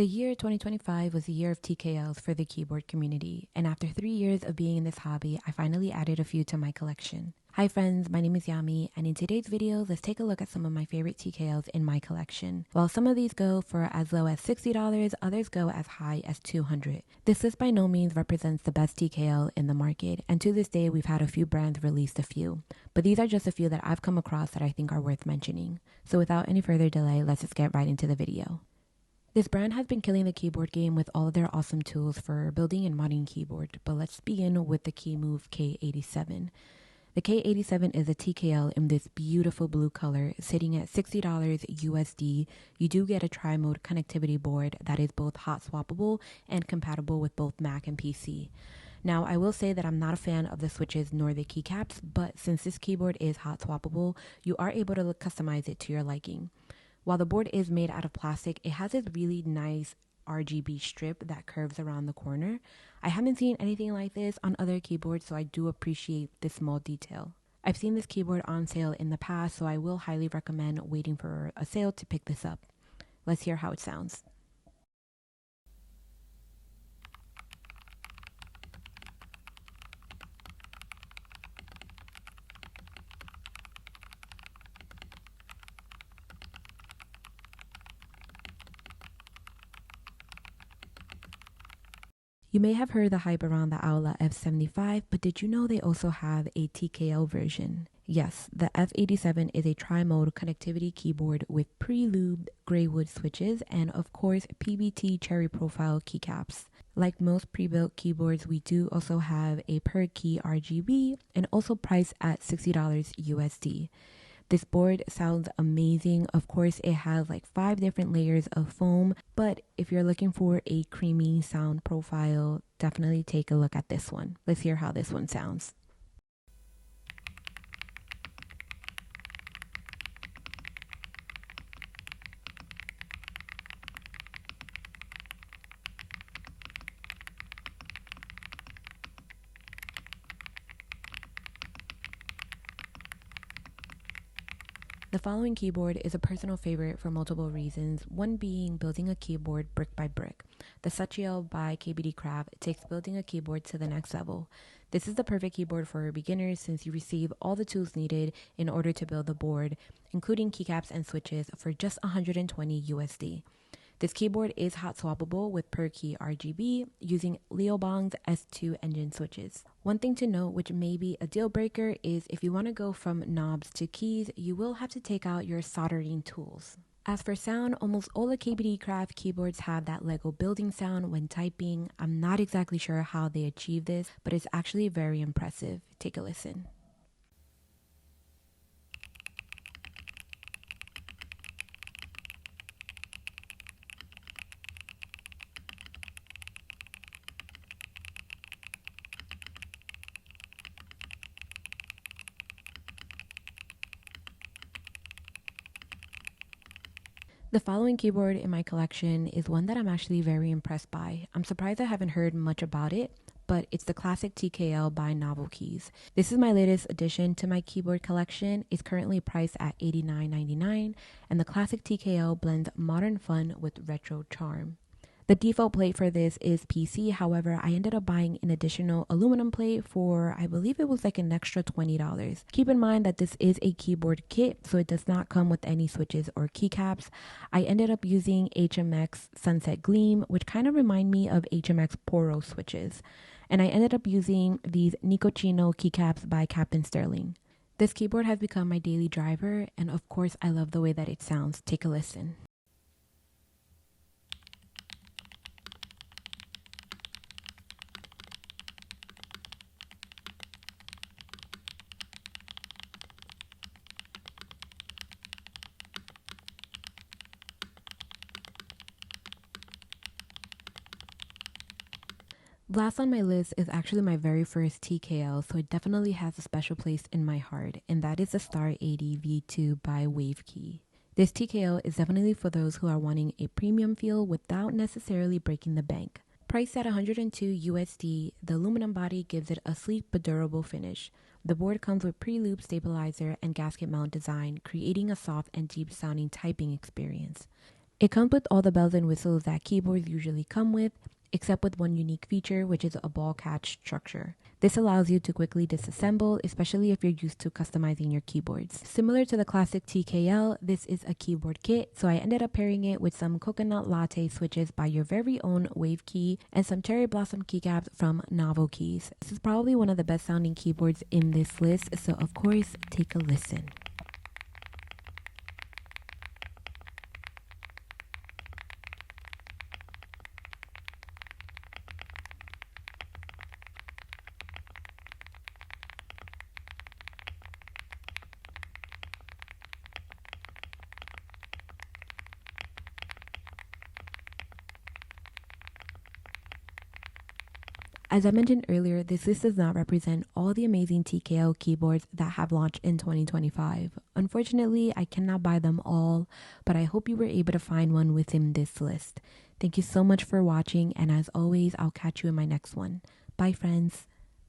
The year 2025 was the year of TKLs for the keyboard community, and after 3 years of being in this hobby, I finally added a few to my collection. Hi friends, my name is Yami, and in today's video, let's take a look at some of my favorite TKLs in my collection. While some of these go for as low as $60, others go as high as $200. This list by no means represents the best TKL in the market, and to this day, we've had a few brands release a few. But these are just a few that I've come across that I think are worth mentioning. So without any further delay, let's just get right into the video. This brand has been killing the keyboard game with all of their awesome tools for building and modding keyboard, but let's begin with the Keymove K87. The K87 is a TKL in this beautiful blue color, sitting at $60 USD. You do get a tri-mode connectivity board that is both hot swappable and compatible with both Mac and PC. Now, I will say that I'm not a fan of the switches nor the keycaps, but since this keyboard is hot swappable, you are able to customize it to your liking. While the board is made out of plastic, it has this really nice RGB strip that curves around the corner. I haven't seen anything like this on other keyboards, so I do appreciate this small detail. I've seen this keyboard on sale in the past, so I will highly recommend waiting for a sale to pick this up. Let's hear how it sounds. You may have heard the hype around the Aula F87, but did you know they also have a TKL version? Yes, the F87 is a tri-mode connectivity keyboard with pre-lubed gray wood switches and of course PBT cherry profile keycaps. Like most pre-built keyboards, we do also have a per key RGB and also priced at $60 USD. This board sounds amazing. Of course, it has like 5 different layers of foam, but if you're looking for a creamy sound profile, definitely take a look at this one. Let's hear how this one sounds. The following keyboard is a personal favorite for multiple reasons, one being building a keyboard brick by brick. The Sachiel by KBD Craft takes building a keyboard to the next level. This is the perfect keyboard for beginners since you receive all the tools needed in order to build the board, including keycaps and switches for just $120 USD. This keyboard is hot swappable with per key RGB using Leobong's S2 engine switches. One thing to note, which may be a deal breaker, is if you want to go from knobs to keys, you will have to take out your soldering tools. As for sound, almost all the KBD Craft keyboards have that Lego building sound when typing. I'm not exactly sure how they achieve this, but it's actually very impressive. Take a listen. The following keyboard in my collection is one that I'm actually very impressed by. I'm surprised I haven't heard much about it, but it's the classic TKL by Novelkeys. This is my latest addition to my keyboard collection. It's currently priced at $89.99, and the classic TKL blends modern fun with retro charm. The default plate for this is PC, however, I ended up buying an additional aluminum plate for, I believe it was like an extra $20. Keep in mind that this is a keyboard kit, so it does not come with any switches or keycaps. I ended up using HMX Sunset Gleam, which kind of remind me of HMX Poro switches. And I ended up using these Nekoccino keycaps by Captain Sterling. This keyboard has become my daily driver, and of course I love the way that it sounds. Take a listen. Last on my list is actually my very first TKL, so it definitely has a special place in my heart, and that is the Star 80 V2 by Wavekey. This TKL is definitely for those who are wanting a premium feel without necessarily breaking the bank. Priced at $102 USD, the aluminum body gives it a sleek but durable finish. The board comes with pre-loop stabilizer and gasket mount design, creating a soft and deep sounding typing experience. It comes with all the bells and whistles that keyboards usually come with, except with one unique feature, which is a ball catch structure. This allows you to quickly disassemble, especially if you're used to customizing your keyboards. Similar to the classic TKL, this is a keyboard kit, so I ended up pairing it with some coconut latte switches by your very own Wave Key and some cherry blossom keycaps from Novelkeys. This is probably one of the best sounding keyboards in this list, so of course, take a listen. As I mentioned earlier, this list does not represent all the amazing TKL keyboards that have launched in 2025. Unfortunately, I cannot buy them all, but I hope you were able to find one within this list. Thank you so much for watching, and as always, I'll catch you in my next one. Bye, friends.